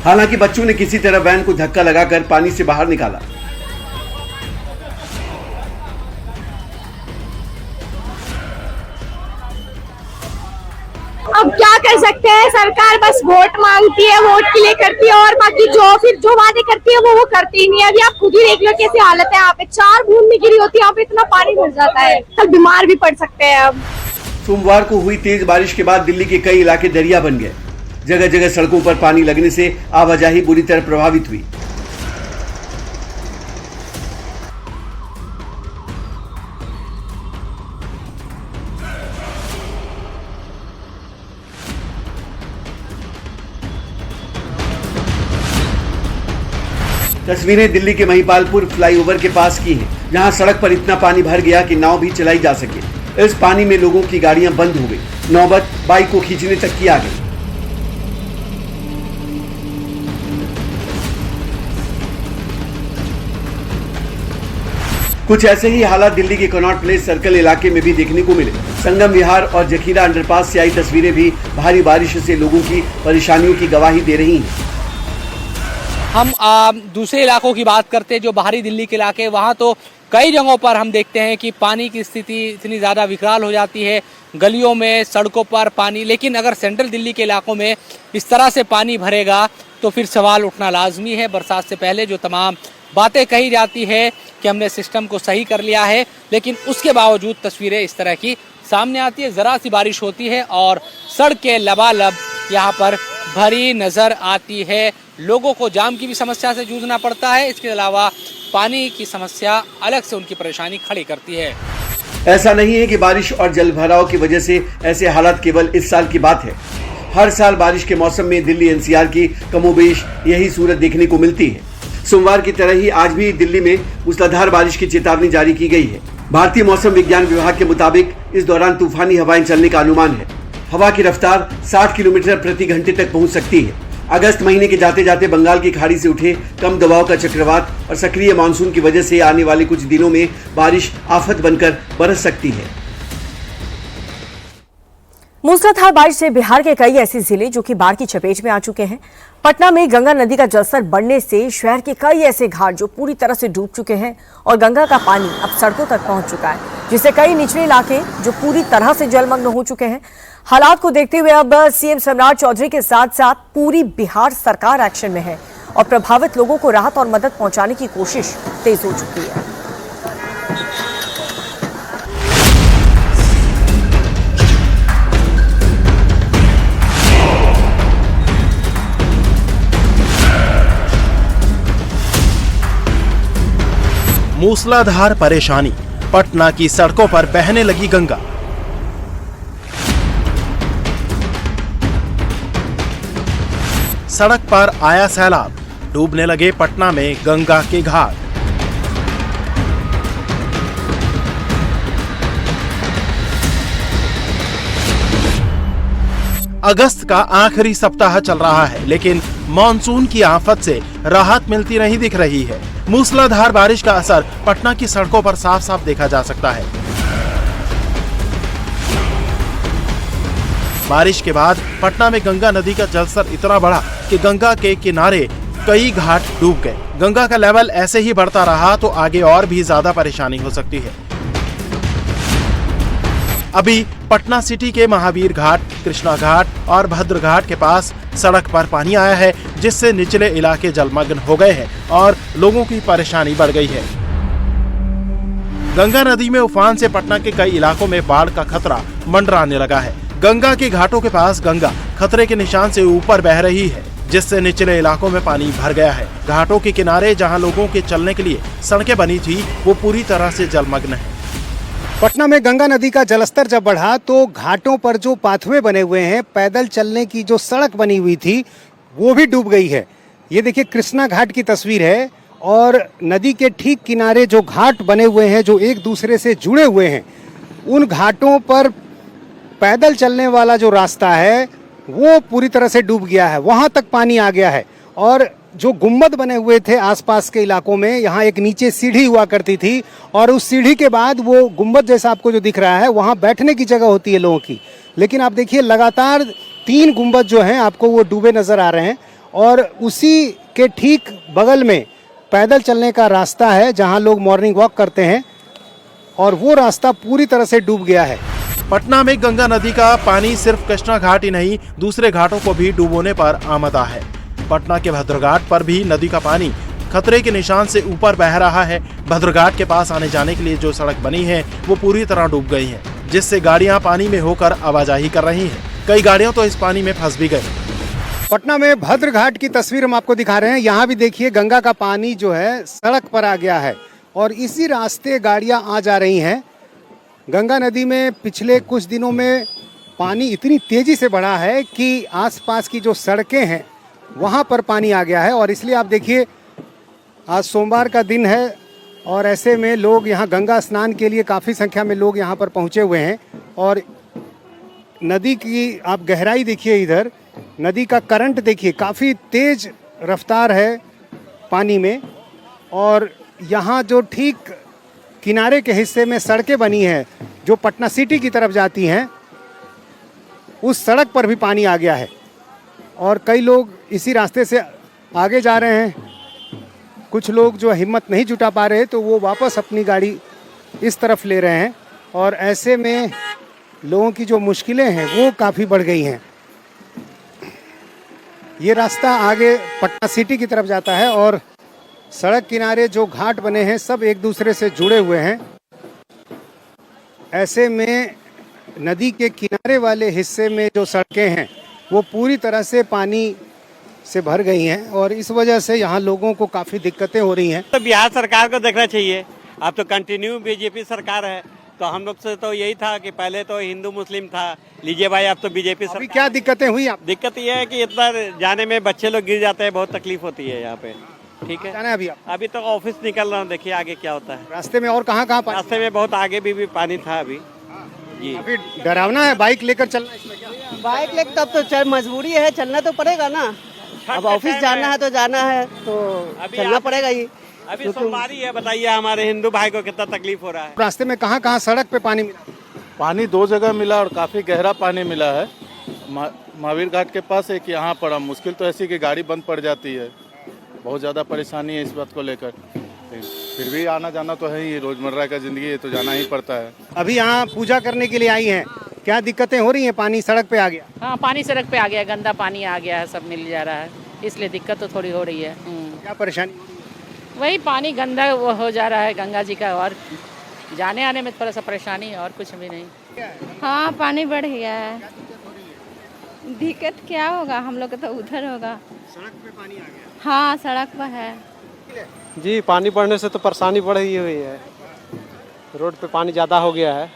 हालांकि बच्चों ने किसी तरह वैन को धक्का लगाकर पानी से बाहर निकाला। अब क्या कर सकते हैं, सरकार बस वोट मांगती है, वोट के लिए करती है और बाकी जो वादे करती है वो करती ही नहीं है। अभी आप खुद ही देख लो कैसी हालत है। यहाँ पे 4 बूंद भी गिरी होती है, यहाँ पे इतना पानी भर जाता है, कल बीमार भी पड़ सकते हैं। अब सोमवार को हुई तेज बारिश के बाद दिल्ली के कई इलाके दरिया बन गए। जगह जगह सड़कों पर पानी लगने से आवाजाही बुरी तरह प्रभावित हुई। तस्वीरें दिल्ली के महिपालपुर फ्लाईओवर के पास की हैं, जहां सड़क पर इतना पानी भर गया कि नाव भी चलाई जा सके। इस पानी में लोगों की गाड़ियां बंद हो गई। नौबत बाइक को खींचने तक की आ गई। कुछ ऐसे ही हालात दिल्ली के कनॉट प्लेस सर्कल इलाके में भी देखने को मिले। संगम विहार और जखीरा अंडरपास से आई तस्वीरें भी भारी बारिश से लोगों की परेशानियों की गवाही दे रही हैं। हम दूसरे इलाकों की बात करते हैं, जो बाहरी दिल्ली के इलाके, वहाँ तो कई जगहों पर हम देखते हैं कि पानी की स्थिति इतनी ज़्यादा विकराल हो जाती है, गलियों में, सड़कों पर पानी। लेकिन अगर सेंट्रल दिल्ली के इलाकों में इस तरह से पानी भरेगा तो फिर सवाल उठना लाजमी है। बरसात से पहले जो तमाम बातें कही जाती है कि हमने सिस्टम को सही कर लिया है, लेकिन उसके बावजूद तस्वीरें इस तरह की सामने आती है। ज़रा सी बारिश होती है और सड़कें लबालब यहाँ पर भरी नज़र आती है। लोगों को जाम की भी समस्या से जूझना पड़ता है। इसके अलावा पानी की समस्या अलग से उनकी परेशानी खड़ी करती है। ऐसा नहीं है कि बारिश और जल भराव की वजह से ऐसे हालात केवल इस साल की बात है। हर साल बारिश के मौसम में दिल्ली एनसीआर की कमोबेश यही सूरत देखने को मिलती है। सोमवार की तरह ही आज भी दिल्ली में मूसलाधार बारिश की चेतावनी जारी की गई है। भारतीय मौसम विज्ञान विभाग के मुताबिक इस दौरान तूफानी हवाएं चलने का अनुमान है। हवा की रफ्तार 60 किलोमीटर प्रति घंटे तक पहुंच सकती है। अगस्त महीने के जाते जाते बंगाल की खाड़ी से उठे कम दबाव का चक्रवात और सक्रिय मानसून की वजह से आने वाले कुछ दिनों में बारिश आफत बनकर बरस सकती है। मूसलाधार बारिश से बिहार के कई ऐसे जिले जो कि बाढ़ की चपेट में आ चुके हैं। पटना में गंगा नदी का जलस्तर बढ़ने से शहर के कई ऐसे घाट जो पूरी तरह से डूब चुके हैं और गंगा का पानी अब सड़कों तक पहुंच चुका है, जिससे कई निचले इलाके जो पूरी तरह से जलमग्न हो चुके हैं। हालात को देखते हुए अब सीएम सम्राट चौधरी के साथ साथ पूरी बिहार सरकार एक्शन में है और प्रभावित लोगों को राहत और मदद पहुंचाने की कोशिश तेज हो चुकी है। मूसलाधार परेशानी, पटना की सड़कों पर बहने लगी गंगा। सड़क पर आया सैलाब, डूबने लगे पटना में गंगा के घाट। अगस्त का आखिरी सप्ताह चल रहा है, लेकिन मॉनसून की आफत से राहत मिलती नहीं दिख रही है। मूसलाधार बारिश का असर पटना की सड़कों पर साफ साफ देखा जा सकता है। बारिश के बाद पटना में गंगा नदी का जलस्तर इतना बढ़ा कि गंगा के किनारे कई घाट डूब गए। गंगा का लेवल ऐसे ही बढ़ता रहा तो आगे और भी ज्यादा परेशानी हो सकती है। अभी पटना सिटी के महावीर घाट, कृष्णा घाट और भद्र घाट के पास सड़क पर पानी आया है, जिससे निचले इलाके जलमग्न हो गए हैं और लोगों की परेशानी बढ़ गई है। गंगा नदी में उफान से पटना के कई इलाकों में बाढ़ का खतरा मंडराने लगा है। गंगा के घाटों के पास गंगा खतरे के निशान से ऊपर बह रही है, जिससे निचले इलाकों में पानी भर गया है। घाटों के किनारे जहां लोगों के चलने के लिए सड़कें बनी थी, वो पूरी तरह से जलमग्न है। पटना में गंगा नदी का जलस्तर जब बढ़ा तो घाटों पर जो पाथवे बने हुए हैं, पैदल चलने की जो सड़क बनी हुई थी, वो भी डूब गई है। ये देखिए कृष्णा घाट की तस्वीर है और नदी के ठीक किनारे जो घाट बने हुए हैं, जो एक दूसरे से जुड़े हुए हैं, उन घाटों पर पैदल चलने वाला जो रास्ता है वो पूरी तरह से डूब गया है। वहां तक पानी आ गया है और जो गुम्बद बने हुए थे आसपास के इलाकों में, यहाँ एक नीचे सीढ़ी हुआ करती थी और उस सीढ़ी के बाद वो गुम्बद जैसा आपको जो दिख रहा है, वहाँ बैठने की जगह होती है लोगों की। लेकिन आप देखिए लगातार 3 गुम्बद जो हैं आपको वो डूबे नजर आ रहे हैं और उसी के ठीक बगल में पैदल चलने का रास्ता है जहाँ लोग मॉर्निंग वॉक करते हैं और वो रास्ता पूरी तरह से डूब गया है। पटना में गंगा नदी का पानी सिर्फ कृष्णा घाट ही नहीं, दूसरे घाटों को भी डुबोने पर आमदा है। पटना के भद्रघाट पर भी नदी का पानी खतरे के निशान से ऊपर बह रहा है। भद्रघाट के पास आने जाने के लिए जो सड़क बनी है वो पूरी तरह डूब गई है, जिससे गाड़ियां पानी में होकर आवाजाही कर रही हैं। कई गाड़ियां तो इस पानी में फंस भी गई। पटना में भद्रघाट की तस्वीर हम आपको दिखा रहे हैं। यहाँ भी देखिए गंगा का पानी जो है सड़क पर आ गया है और इसी रास्ते गाड़ियां आ जा रही हैं। गंगा नदी में पिछले कुछ दिनों में पानी इतनी तेजी से बढ़ा है कि आसपास की जो सड़कें हैं वहाँ पर पानी आ गया है और इसलिए आप देखिए आज सोमवार का दिन है और ऐसे में लोग यहाँ गंगा स्नान के लिए काफ़ी संख्या में लोग यहाँ पर पहुँचे हुए हैं। और नदी की आप गहराई देखिए, इधर नदी का करंट देखिए, काफ़ी तेज रफ्तार है पानी में। और यहाँ जो ठीक किनारे के हिस्से में सड़कें बनी हैं जो पटना सिटी की तरफ जाती हैं, उस सड़क पर भी पानी आ गया है और कई लोग इसी रास्ते से आगे जा रहे हैं। कुछ लोग जो हिम्मत नहीं जुटा पा रहे तो वो वापस अपनी गाड़ी इस तरफ ले रहे हैं और ऐसे में लोगों की जो मुश्किलें हैं वो काफ़ी बढ़ गई हैं। ये रास्ता आगे पटना सिटी की तरफ जाता है और सड़क किनारे जो घाट बने हैं सब एक दूसरे से जुड़े हुए हैं। ऐसे में नदी के किनारे वाले हिस्से में जो सड़कें हैं वो पूरी तरह से पानी से भर गई हैं और इस वजह से यहाँ लोगों को काफ़ी दिक्कतें हो रही हैं। तो बिहार सरकार को देखना चाहिए। अब तो कंटिन्यू बीजेपी सरकार है, तो हम लोग से तो यही था कि पहले तो हिंदू मुस्लिम था, लीजिए भाई अब तो बीजेपी सरकार। क्या दिक्कतें हुई आप? दिक्कत ये है कि इतना जाने में बच्चे लोग गिर जाते हैं, बहुत तकलीफ होती है यहाँ पे। ठीक है, अभी तो ऑफिस निकल रहा हूँ, देखिए आगे क्या होता है। रास्ते में और कहाँ रास्ते में बहुत आगे भी पानी था अभी जी। अभी डरावना है बाइक लेकर चलना इसमें क्या? बाइक लेकर तब तो मजबूरी है, चलना तो पड़ेगा ना। अब ऑफिस जाना है तो जाना है तो चलना पड़ेगा ही। अभी सोमवारी है, बताइए हमारे हिंदू भाई को कितना तकलीफ हो रहा है। रास्ते में कहाँ सड़क पे पानी मिला? पानी 2 जगह मिला और काफ़ी गहरा पानी मिला है। महावीर घाट के पास एक यहाँ पड़ा। मुश्किल तो ऐसी कि गाड़ी बंद पड़ जाती है, बहुत ज़्यादा परेशानी है इस बात को लेकर। फिर भी आना जाना तो है ही, रोजमर्रा का जिंदगी है तो जाना ही पड़ता है। अभी यहाँ पूजा करने के लिए आई हैं, क्या दिक्कतें हो रही हैं? पानी सड़क पे आ गया। हाँ, पानी सड़क पे आ गया, गंदा पानी आ गया है, सब मिल जा रहा है, इसलिए दिक्कत तो थोड़ी हो रही है। क्या परेशानी? वही पानी गंदा हो जा रहा है गंगा जी का, और जाने आने में थोड़ा सा परेशानी, और कुछ भी नहीं। हाँ, पानी बढ़ गया है। दिक्कत क्या होगा, हम लोग तो उधर होगा। सड़क पे पानी आ गया? हाँ, सड़क पर है जी। पानी बढ़ने से तो परेशानी बढ़ ही हुई है। रोड पे पानी ज़्यादा हो गया है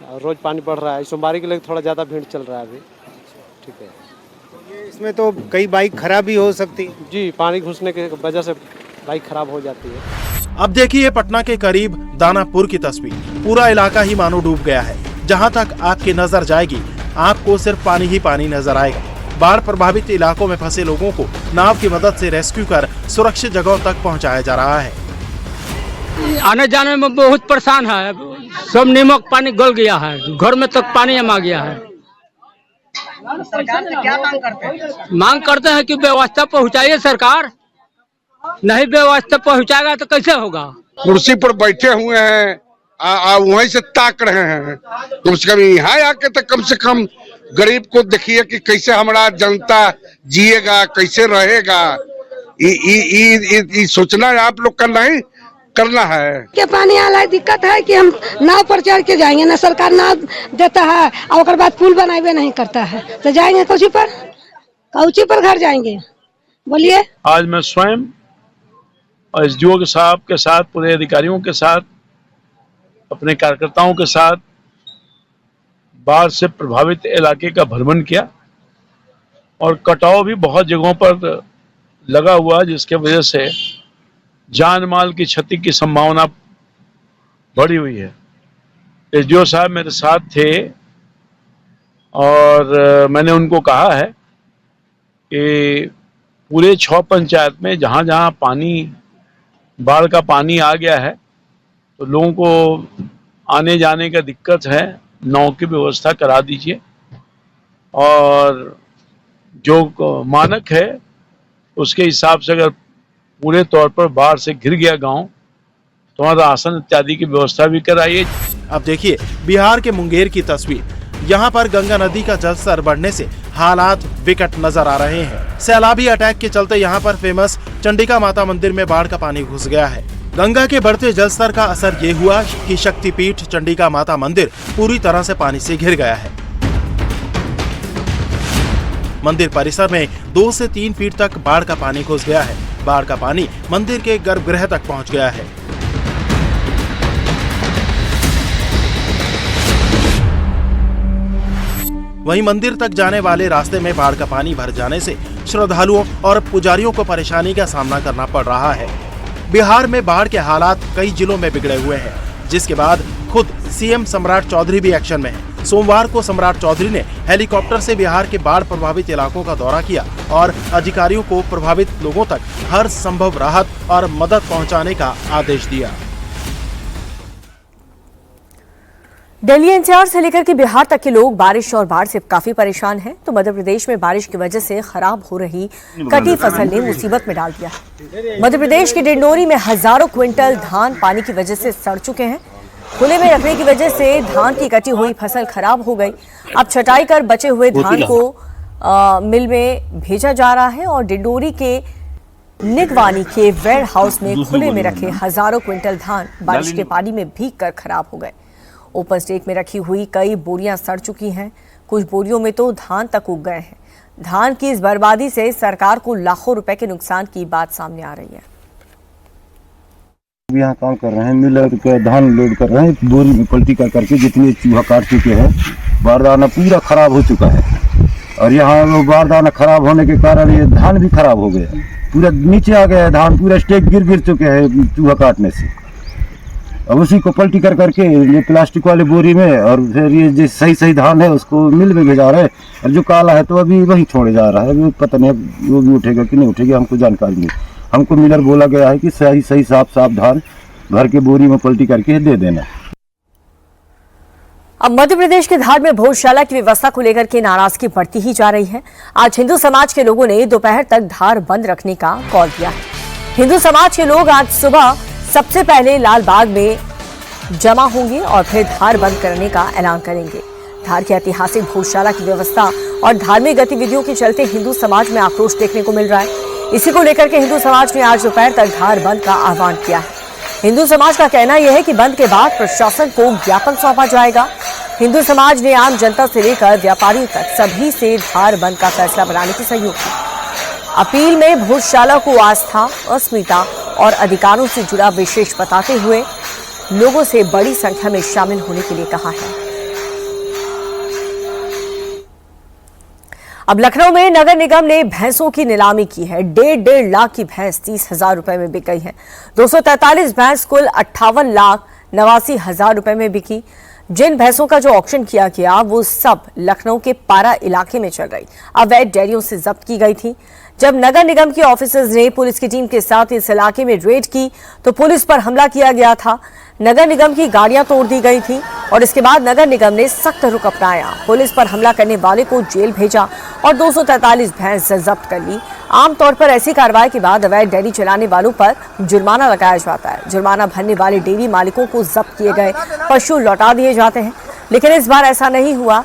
और रोज पानी बढ़ रहा है। सोमवारी के लिए थोड़ा ज़्यादा भीड़ चल रहा है अभी। ठीक है, इसमें तो कई बाइक खराब भी हो सकती है जी। पानी घुसने की वजह से बाइक खराब हो जाती है। अब देखिए पटना के करीब दानापुर की तस्वीर। पूरा इलाका ही मानो डूब गया है। जहां तक आपकी नजर जाएगी आपको सिर्फ पानी ही पानी नजर आएगा। बाढ़ प्रभावित इलाकों में फंसे लोगों को नाव की मदद से रेस्क्यू कर सुरक्षित जगहों तक पहुंचाया जा रहा है। आने जाने में बहुत परेशान है, सब नमक पानी गल गया है, घर में तक पानी आ गया है। सरकार से क्या मांग करते हैं? मांग करते हैं कि व्यवस्था पहुंचाइए सरकार। नहीं व्यवस्था पहुंचाएगा तो कैसे होगा? कुर्सी पर बैठे हुए हैं, वहीं से ताक रहे हैं। कम से कम यहाँ आके तो कम से कम गरीब को देखिए कि कैसे हमारा जनता जिएगा, कैसे रहेगा। ये सोचना है आप लोग का नहीं करना है। के पानी आला दिक्कत है कि हम नाव पर चढ़ के जाएंगे ना, सरकार नाव देता है और उसके बाद पुल बनाए नहीं करता है तो जाएंगे कौची पर घर जाएंगे? बोलिए। आज मैं स्वयं और एसडीओ साहब के साथ, पूरे अधिकारियों के साथ, अपने कार्यकर्ताओं के साथ बाढ़ से प्रभावित इलाके का भ्रमण किया और कटाव भी बहुत जगहों पर लगा हुआ, जिसके वजह से जान माल की क्षति की संभावना बढ़ी हुई है। एसडीओ साहब मेरे साथ थे और मैंने उनको कहा है कि पूरे 6 पंचायत में जहाँ जहाँ पानी, बाढ़ का पानी आ गया है तो लोगों को आने जाने का दिक्कत है, नाव की व्यवस्था करा दीजिए। और जो मानक है उसके हिसाब से अगर पूरे तौर पर बाढ़ से घिर गया गांव तो राशन इत्यादि की व्यवस्था भी कराइए। अब देखिए बिहार के मुंगेर की तस्वीर। यहाँ पर गंगा नदी का जलस्तर बढ़ने से हालात विकट नजर आ रहे हैं। सैलाबी अटैक के चलते यहाँ पर फेमस चंडिका माता मंदिर में बाढ़ का पानी घुस गया है। गंगा के बढ़ते जलस्तर का असर ये हुआ कि शक्तिपीठ चंडिका माता मंदिर पूरी तरह से पानी से घिर गया है। मंदिर परिसर में 2 से 3 फीट तक बाढ़ का पानी घुस गया है। बाढ़ का पानी मंदिर के गर्भगृह तक पहुंच गया है। वहीं मंदिर तक जाने वाले रास्ते में बाढ़ का पानी भर जाने से श्रद्धालुओं और पुजारियों को परेशानी का सामना करना पड़ रहा है। बिहार में बाढ़ के हालात कई जिलों में बिगड़े हुए हैं, जिसके बाद खुद सीएम सम्राट चौधरी भी एक्शन में है। सोमवार को सम्राट चौधरी ने हेलीकॉप्टर से बिहार के बाढ़ प्रभावित इलाकों का दौरा किया और अधिकारियों को प्रभावित लोगों तक हर संभव राहत और मदद पहुंचाने का आदेश दिया। दिल्ली एनसीआर से लेकर के बिहार तक के लोग बारिश और बाढ़ से काफी परेशान हैं, तो मध्य प्रदेश में बारिश की वजह से खराब हो रही कटी फसल ने मुसीबत में डाल दिया है। मध्य प्रदेश के डिंडोरी में हजारों क्विंटल धान पानी की वजह से सड़ चुके हैं। खुले में रखने की वजह से धान की कटी हुई फसल खराब हो गई। अब छटाई कर बचे हुए धान को मिल में भेजा जा रहा है और डिंडोरी के निगवानी के वेयर हाउस में खुले में रखे हजारों क्विंटल धान बारिश के पानी में भीग कर खराब हो गए। ओपन स्टेक में रखी हुई कई बोरियां सड़ चुकी हैं, कुछ बोरियों में तो धान तक उग गए हैं। धान की इस बर्बादी से सरकार को लाखों रुपए के नुकसान की बात सामने आ रही है। यहाँ काम कर रहे हैं, मिलर के धान लोड कर रहे हैं, बोरी में पलटी कर करके जितने चूहा काट चुके हैं, बारदाना पूरा खराब हो चुका है। और यहाँ बारदाना खराब होने के कारण ये धान भी खराब हो गया, पूरा नीचे आ गया है धान, पूरा स्टेक गिर चुके हैं चूहा काटने से। अब उसी को पलटी कर करके ये प्लास्टिक वाले बोरी में, और फिर ये जो सही धान है उसको मिल में भेजा रहे हैं, और जो काला है तो अभी वही छोड़े जा रहा है। वो पता नहीं वो भी उठेगा कि नहीं उठेगा, हमको जानकारी नहीं। हमको मिलर बोला गया है कि सही साफ धान भर के बोरी में पलटी करके दे देना। अब मध्य प्रदेश के धार में भोजशाला की व्यवस्था को लेकर के नाराजगी बढ़ती ही जा रही है। आज हिंदू समाज के लोगों ने दोपहर तक धार बंद रखने का कॉल किया है। हिंदू समाज के लोग आज सुबह सबसे पहले लाल बाग में जमा होंगे और फिर धार बंद करने का ऐलान करेंगे। धार की ऐतिहासिक भोजशाला की व्यवस्था और धार्मिक गतिविधियों के चलते हिंदू समाज में आक्रोश देखने को मिल रहा है। इसी को लेकर के हिंदू समाज ने आज दोपहर तक धार बंद का आह्वान किया है। हिंदू समाज का कहना यह है कि बंद के बाद प्रशासन को ज्ञापन सौंपा जाएगा। हिंदू समाज ने आम जनता से लेकर व्यापारियों तक सभी से धार बंद का फैसला बनाने की सहयोग की। अपील में भोजशाला को आस्था, अस्मिता और अधिकारों से जुड़ा विशेष बताते हुए लोगों से बड़ी संख्या में शामिल होने के लिए कहा है। अब लखनऊ में नगर निगम ने भैंसों की नीलामी की है। 1.5 लाख की भैंस 30,000 रुपए में बिक गई है। 243 भैंस कुल 58,89,000 रुपए में बिकी। जिन भैंसों का जो ऑक्शन किया गया वो सब लखनऊ के पारा इलाके में चल रही अवैध डेयरियों से जब्त की गई थी। जब नगर निगम के ऑफिसर्स ने पुलिस की टीम के साथ इस इलाके में रेड की तो पुलिस पर हमला किया गया था। नगर निगम की गाड़ियां तोड़ दी गई थी और इसके बाद नगर निगम ने सख्त रुख अपनाया। पुलिस पर हमला करने वाले को जेल भेजा और 243 भैंस जब्त कर ली। आमतौर पर ऐसी कार्रवाई के बाद अवैध डेयरी चलाने वालों पर जुर्माना लगाया जाता है। जुर्माना भरने वाले डेयरी मालिकों को जब्त किए गए पशु लौटा दिए जाते हैं, लेकिन इस बार ऐसा नहीं हुआ।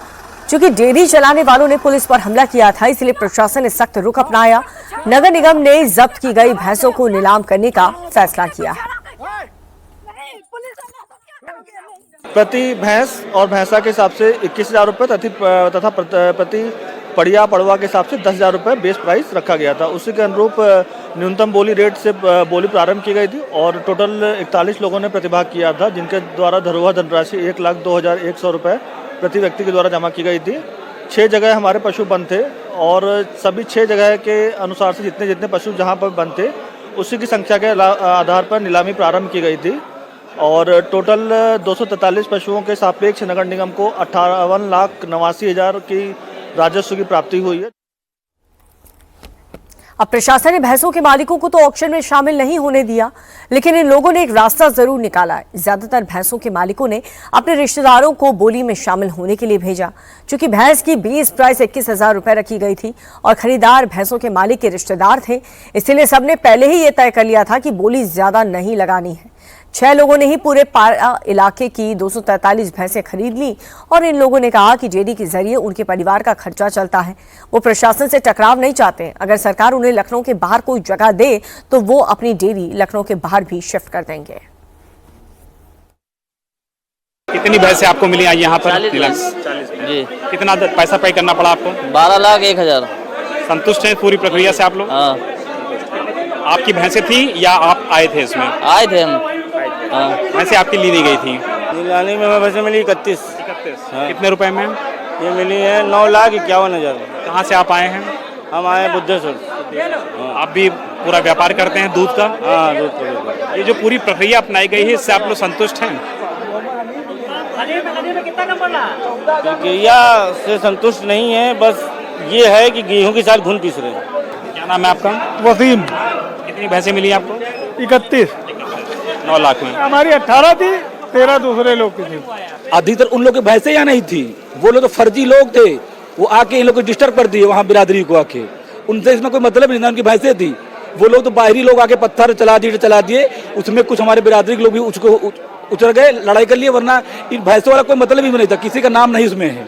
चूंकि डेयरी चलाने वालों ने पुलिस पर हमला किया था, इसलिए प्रशासन ने सख्त रुख अपनाया। नगर निगम ने जब्त की गई भैंसों को नीलाम करने का फैसला किया है। प्रति भैंस और भैंसा के हिसाब से 21,000 रुपये तथा प्रति पड़िया पड़वा के हिसाब से 10,000 रुपये बेस प्राइस रखा गया था। उसी के अनुरूप न्यूनतम बोली रेट से बोली प्रारंभ की गई थी और टोटल 41 लोगों ने प्रतिभाग किया था, जिनके द्वारा धरोहर धनराशि 1,02,100 रुपये प्रति व्यक्ति के द्वारा जमा की गई थी। 6 जगह हमारे पशु बंद थे और सभी 6 जगह के अनुसार से जितने पशु जहाँ पर बंद थे उसी की संख्या के आधार पर नीलामी प्रारंभ की गई थी और टोटल 243 पशुओं के सापेक्ष नगर निगम को 58,89,000 की राजस्व की प्राप्ति हुई है। अब प्रशासन ने भैंसों के मालिकों को तो ऑक्शन में शामिल नहीं होने दिया, लेकिन इन लोगों ने एक रास्ता जरूर निकाला है। ज्यादातर भैंसों के मालिकों ने अपने रिश्तेदारों को बोली में शामिल होने के लिए भेजा। चूंकि भैंस की बेस प्राइस 21,000 रुपए रखी गई थी और खरीदार भैंसों के मालिक के रिश्तेदार थे, इसलिए सबने पहले ही यह तय कर लिया था कि बोली ज्यादा नहीं लगानी है। 6 लोगों ने ही पूरे पारा इलाके की 243 भैंसें खरीद ली और इन लोगों ने कहा कि डेयरी के जरिए उनके परिवार का खर्चा चलता है। वो प्रशासन से टकराव नहीं चाहते। अगर सरकार उन्हें लखनऊ के बाहर कोई जगह दे तो वो अपनी डेयरी लखनऊ के बाहर भी शिफ्ट कर देंगे। कितनी भैंसें आपको मिली यहाँ पर? 40 जी। कितना पैसा पे करना पड़ा आपको? 12,01,000। संतुष्ट हैं पूरी प्रक्रिया से आप लोग? हाँ। आपकी भैंसें थी या आप आए थे इसमें? आए थे हम। भैंसें आपकी ली दी गई थी? नीलामी में भैंसें मिली 31। हाँ। कितने रुपए में? ये मिली है 9,51,000। कहाँ से आप आए हैं? हम आए बुद्धेश्वर। आप भी पूरा व्यापार करते हैं दूध का? हाँ, दूध का। ये जो पूरी प्रक्रिया अपनाई गई है इससे आप लोग संतुष्ट हैं? प्रक्रिया से संतुष्ट नहीं है, बस ये है कि गेहूं की साल घुन पीस रहे हैं। क्या नाम है आपका? वसीम। कितनी भैंसें मिली आपको? 31। 9 लाख में? हमारी 18 थी 13 दूसरे लोग की थी। अधिकतर उन लोग की भैंसे यहाँ नहीं थी, वो लोग तो फर्जी लोग थे, वो आके इन लोग को डिस्टर्ब कर दिए वहाँ बिरादरी को आके, उनसे इसमें कोई मतलब नहीं था, उनकी भैंसे थी। वो लोग तो बाहरी लोग आके पत्थर चला दिए, उसमें कुछ हमारे बिरादरी के लोग भी उचर गए, लड़ाई कर लिए, वरना इन भैंसों वाला कोई मतलब ही नहीं था, किसी का नाम नहीं उसमें है।